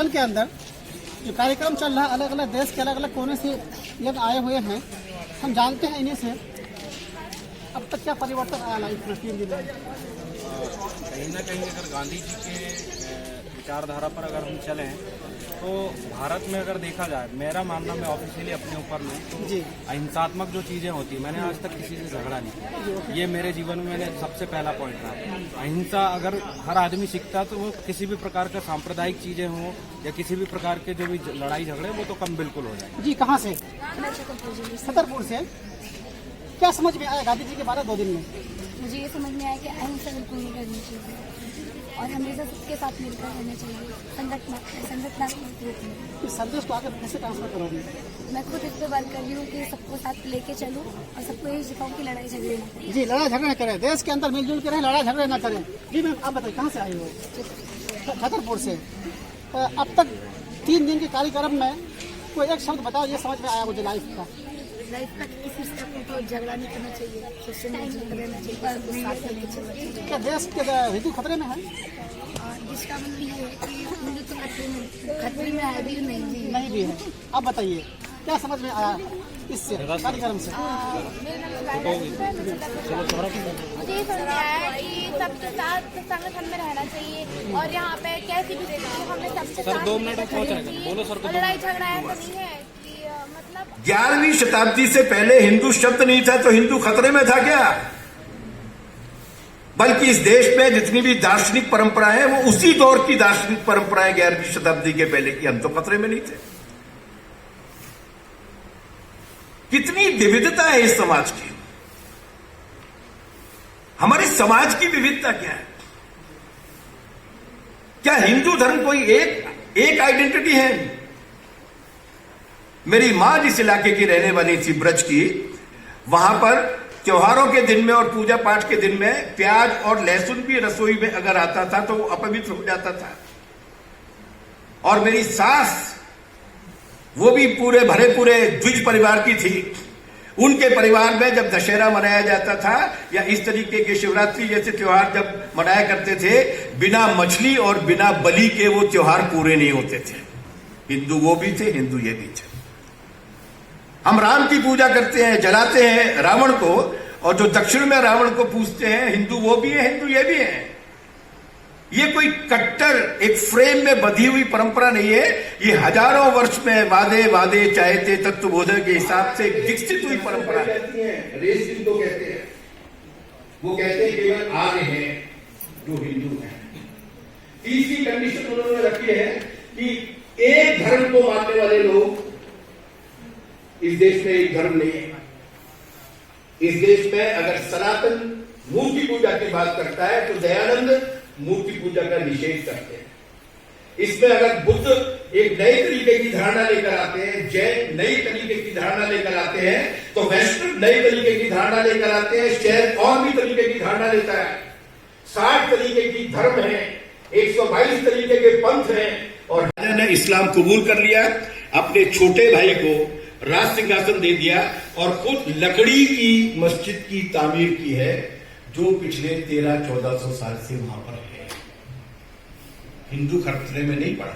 भवन के अंदर जो कार्यक्रम चल रहा है, अलग अलग देश के अलग अलग कोने से लोग आए हुए हैं। हम जानते हैं इन्हीं से अब तक क्या परिवर्तन आया लाइफ में 3 दिन में। कहीं ना कहीं अगर गांधी जी के विचारधारा पर अगर हम चलें तो भारत में अगर देखा जाए, मेरा मानना, मैं ऑफिशियली अपने ऊपर में तो अहिंसात्मक जो चीज़ें होती है, मैंने आज तक किसी से झगड़ा नहीं किया। ये मेरे जीवन में मैंने सबसे पहला पॉइंट रहा। अहिंसा अगर हर आदमी सीखता तो वो किसी भी प्रकार का सांप्रदायिक चीज़ें हों या किसी भी प्रकार के जो भी लड़ाई झगड़े वो तो कम बिल्कुल हो जाए। जी, कहाँ से? छतरपुर से। क्या समझ में आया गांधी जी के 12 2 दिन में? मुझे ये समझ में आया कि अहिंसा बिल्कुल नहीं करनी चाहिए और हमेशा सबके साथ मिलकर रहना चाहिए, संगठनात्मक रूप में। इस संदेश को आगे कैसे ट्रांसफर करोगे? मैं खुद इस पर बात कर रही हूँ कि सबको साथ लेके चलूँ और सबको यही सिखाऊँ कि लड़ाई झगड़े ना करें। जी, लड़ाई झगड़े न करें, देश के अंदर मिलजुल के रहें, लड़ाई झगड़े न करें। जी मैम, आप बताइए कहाँ से आई हो? छतरपुर से। अब तक 3 दिन के कार्यक्रम में कोई एक शब्द बताओ, ये समझ में आया मुझे लाइफ का किसी से आपको झगड़ा नहीं करना चाहिए, रहना चाहिए। क्या देश के हिंदू खतरे में है? जिसका मतलब ये है कि हिंदू तो खतरे में है भी नहीं भी है। अब बताइए क्या समझ में आया इससे कार्यक्रम से? मुझे ये समझ आया कि सबके साथ संगठन में रहना चाहिए और यहाँ पे कैसी भी स्थिति हमें सबसे साथ और लड़ाई झगड़ा ऐसा नहीं है कि मतलब 11वीं शताब्दी से पहले हिंदू शब्द नहीं था तो हिंदू खतरे में था क्या? बल्कि इस देश में जितनी भी दार्शनिक परंपराएं हैं वो उसी दौर की दार्शनिक परंपराएं 11वीं शताब्दी के पहले की। हम तो खतरे में नहीं थे। कितनी विविधता है इस समाज की। हमारे समाज की विविधता क्या है? क्या हिंदू धर्म कोई एक आइडेंटिटी है? मेरी मां जिस इलाके की रहने वाली थी, ब्रज की, वहां पर त्योहारों के दिन में और पूजा पाठ के दिन में प्याज और लहसुन भी रसोई में अगर आता था तो वो अपवित्र हो जाता था। और मेरी सास, वो भी पूरे भरे पूरे द्विज परिवार की थी। उनके परिवार में जब दशहरा मनाया जाता था या इस तरीके के शिवरात्रि जैसे त्योहार जब मनाया करते थे, बिना मछली और बिना बलि के वो त्योहार पूरे नहीं होते थे। हिंदू वो भी थे, हिंदू ये भी थे। हम राम की पूजा करते हैं, जलाते हैं रावण को, और जो दक्षिण में रावण को पूजते हैं, हिंदू वो भी है, हिंदू ये भी है। ये कोई कट्टर एक फ्रेम में बधी हुई परंपरा नहीं है। ये हजारों वर्ष में वादे चाहते तत्वबोधक के हिसाब से विकसित हुई परंपरा है। रेस जिनको कहते हैं, वो कहते हैं केवल आर्य हैं जो हिंदू हैं। तीसरी कंडीशन उन्होंने रखी है कि एक धर्म को मानने वाले लोग, इस देश में एक धर्म नहीं है। इस देश में अगर सनातन मूर्ति पूजा की बात करता है तो दयानंद मूर्ति पूजा का निषेध करते हैं। इसमें अगर बुद्ध एक नए तरीके की धारणा लेकर आते हैं, जैन नई तरीके की धारणा लेकर आते हैं, तो वैष्णव नए तरीके की धारणा लेकर आते हैं, शैव और भी तरीके की धारणा लेता है। 60 तरीके की धर्म है, 122 तरीके के पंथ हैं। और राजा ने इस्लाम कबूल कर लिया, अपने छोटे भाई को राज सिंहासन दे दिया और खुद लकड़ी की मस्जिद की तामीर की है, जो पिछले 1300-1400 साल से वहां पर है। हिंदू खतरे में नहीं पड़ा।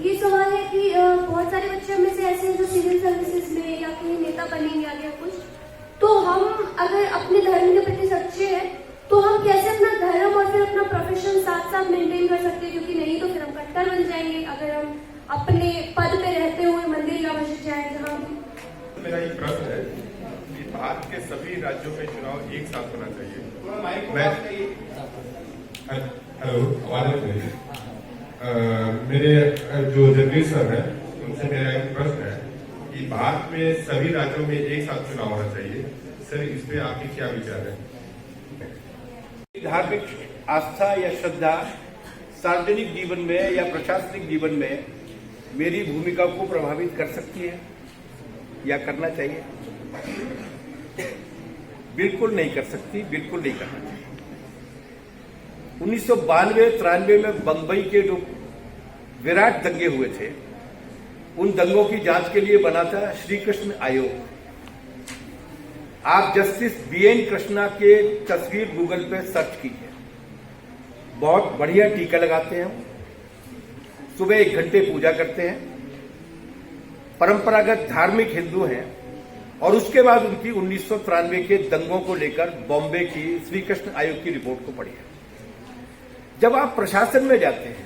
ये सवाल है कि बहुत सारे बच्चे में से ऐसे हैं जो सिविल सर्विसेज में या कहीं नेता बनेंगे या कुछ, तो हम अगर अपने धर्म के प्रति सच्चे हैं तो हम कैसे अपना धर्म और फिर अपना प्रोफेशन साथ साथ मेंटेन कर सकते हैं? क्योंकि नहीं तो फिर हम कट्टर बन जाएंगे अगर हम अपने पद पे रहते हुए मंदिर या मस्जिद जाए जहाँ भी। मेरा एक प्रश्न है कि भारत के सभी राज्यों में चुनाव एक साथ होना चाहिए। हेलो, मेरे जो जर्नलिस्ट सर है उनसे मेरा एक प्रश्न है कि भारत में सभी राज्यों में एक साथ चुनाव होना चाहिए। सर, इस पे आपके क्या विचार है? धार्मिक आस्था या श्रद्धा सार्वजनिक जीवन में या प्रशासनिक जीवन में मेरी भूमिका को प्रभावित कर सकती है या करना चाहिए? बिल्कुल नहीं कर सकती, बिल्कुल नहीं करना चाहिए। 1992-93 में बंबई के जो विराट दंगे हुए थे, उन दंगों की जांच के लिए बना था श्री कृष्ण आयोग। आप जस्टिस BN कृष्णा के तस्वीर गूगल पे सर्च कीजिए। बहुत बढ़िया टीका लगाते हैं, सुबह 1 घंटे पूजा करते हैं, परंपरागत धार्मिक हिंदू हैं। और उसके बाद उनकी 1993 के दंगों को लेकर बॉम्बे की श्री कृष्ण आयोग की रिपोर्ट को पढ़िए। जब आप प्रशासन में जाते हैं,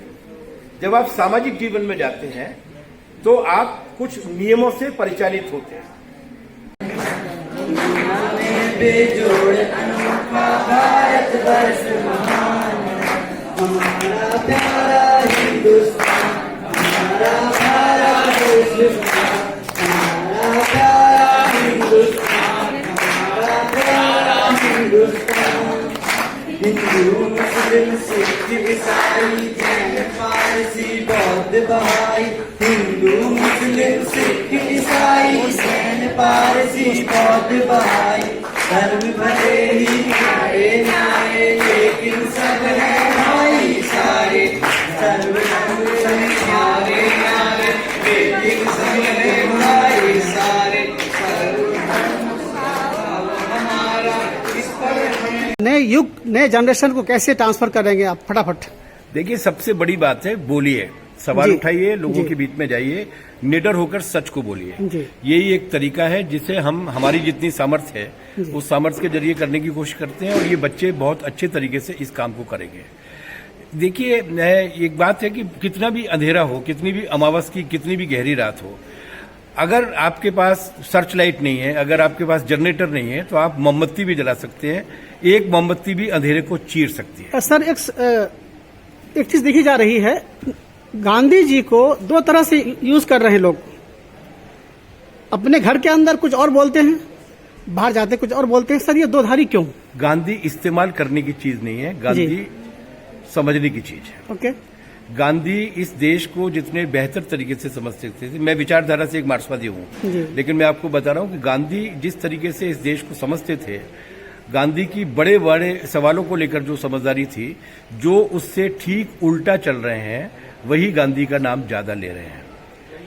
जब आप सामाजिक जीवन में जाते हैं, तो आप कुछ नियमों से परिचालित होते हैं। बेजोड़ अनोखा भारत वर्ष महान, हमारा प्यारा हिंदुस्तान, हमारा प्यारा हिंदुस्तान, हमारा प्यारा हिंदुस्तान, हमारा प्यारा हिंदुस्तान। हिंदू मुस्लिम सिख ईसाई जैन पारसी बौद्ध बहाई, हिंदू मुस्लिम सिख ईसाई जैन पारसी बौद्ध बहाई, धर्म भले ही न्याय न्याय लेकिन सब है भाई सारे, सर्व धर्म न्याय न्याय लेकिन सब है भाई सारे, सर्व धर्म हमारा। इस पर नए युग नए जनरेशन को कैसे ट्रांसफर करेंगे आप फटाफट? देखिए, सबसे बड़ी बात है, बोलिए, सवाल उठाइए, लोगों के बीच में जाइए, निडर होकर सच को बोलिए। यही एक तरीका है जिसे हम हमारी जितनी सामर्थ्य है उस सामर्थ्य के जरिए करने की कोशिश करते हैं, और ये बच्चे बहुत अच्छे तरीके से इस काम को करेंगे। देखिए, एक बात है कि कितना भी अंधेरा हो, कितनी भी अमावस की कितनी भी गहरी रात हो, अगर आपके पास सर्च लाइट नहीं है, अगर आपके पास जनरेटर नहीं है, तो आप मोमबत्ती भी जला सकते हैं। एक मोमबत्ती भी अंधेरे को चीर सकती है। सर, एक चीज देखी जा रही है, गांधी जी को 2 तरह से यूज कर रहे हैं लोग। अपने घर के अंदर कुछ और बोलते हैं, बाहर जाते कुछ और बोलते हैं। सर, ये 2 धारी क्यों? गांधी इस्तेमाल करने की चीज नहीं है, गांधी समझने की चीज है। ओके। गांधी इस देश को जितने बेहतर तरीके से समझ सकते थे, मैं विचारधारा से एक मार्क्सवादी हूं, लेकिन मैं आपको बता रहा हूं कि गांधी जिस तरीके से इस देश को समझते थे, गांधी की बड़े बड़े सवालों को लेकर जो समझदारी थी, जो उससे ठीक उल्टा चल रहे हैं, वही गांधी का नाम ज्यादा ले रहे हैं।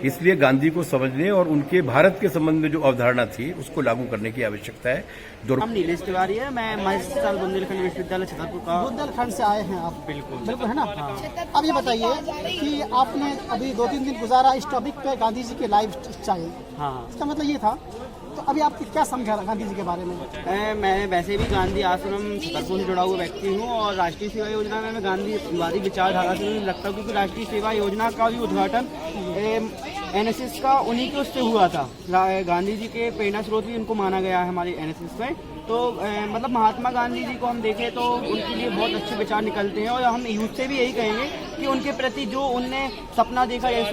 इसलिए गांधी को समझने और उनके भारत के संबंध में जो अवधारणा थी उसको लागू करने की आवश्यकता है। नाम नीलेश तिवारी है, मैं महिषासुर बुंदेलखंड विश्वविद्यालय छतरपुर का। बुंदेलखंड से आए हैं आप? बिल्कुल है ना? अब ये बताइए कि आपने अभी 2-3 दिन गुजारा इस टॉपिक पे गांधी जी के लाइव चाहिए। हाँ, इसका मतलब ये था, तो अभी आपकी क्या समझा गांधी जी के बारे में? मैं वैसे भी गांधी आश्रम छतरपुर से जुड़ा हुआ व्यक्ति हूँ, और राष्ट्रीय सेवा योजना में मैं गांधीवादी विचारधारा से लगता हूँ, क्योंकि राष्ट्रीय सेवा योजना का भी उद्घाटन एनएसएस का उन्हीं के उससे हुआ था। गांधी जी के प्रेरणा स्रोत भी उनको माना गया है हमारे एनएसएस में। तो मतलब महात्मा गांधी जी को हम देखें तो उनके लिए बहुत अच्छे विचार निकलते हैं, और हम यूथ से भी यही कहेंगे कि उनके प्रति जो उनने सपना देखा है,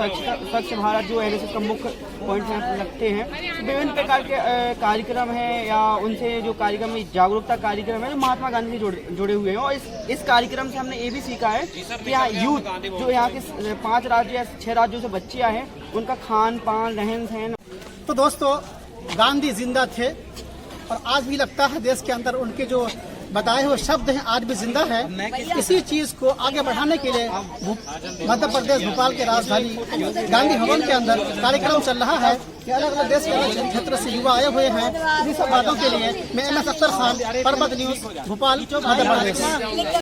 स्वच्छ भारत जो एनएसएस का मुख्य पॉइंट रखते हैं, विभिन्न प्रकार के कार्यक्रम है, या उनसे जो कार्यक्रम जागरूकता कार्यक्रम है जो महात्मा गांधी से जुड़े हुए हैं। और इस कार्यक्रम से हमने ये भी सीखा है कि यहाँ यूथ जो यहाँ के 5 राज्य या 6 राज्यों से बच्चे आए हैं, उनका खान पान रहन सहन। तो दोस्तों, गांधी जिंदा थे और आज भी लगता है देश के अंदर उनके जो बताए हुए शब्द हैं आज भी जिंदा है। इसी चीज को आगे बढ़ाने के लिए मध्य प्रदेश भोपाल के राजधानी गांधी भवन के अंदर कार्यक्रम चल रहा है कि अलग अलग देश के अलग क्षेत्र से युवा आए हुए हैं। इन्हीं सब बातों के लिए मैं MS अख्तर खान, परबत न्यूज, भोपाल, मध्य प्रदेश।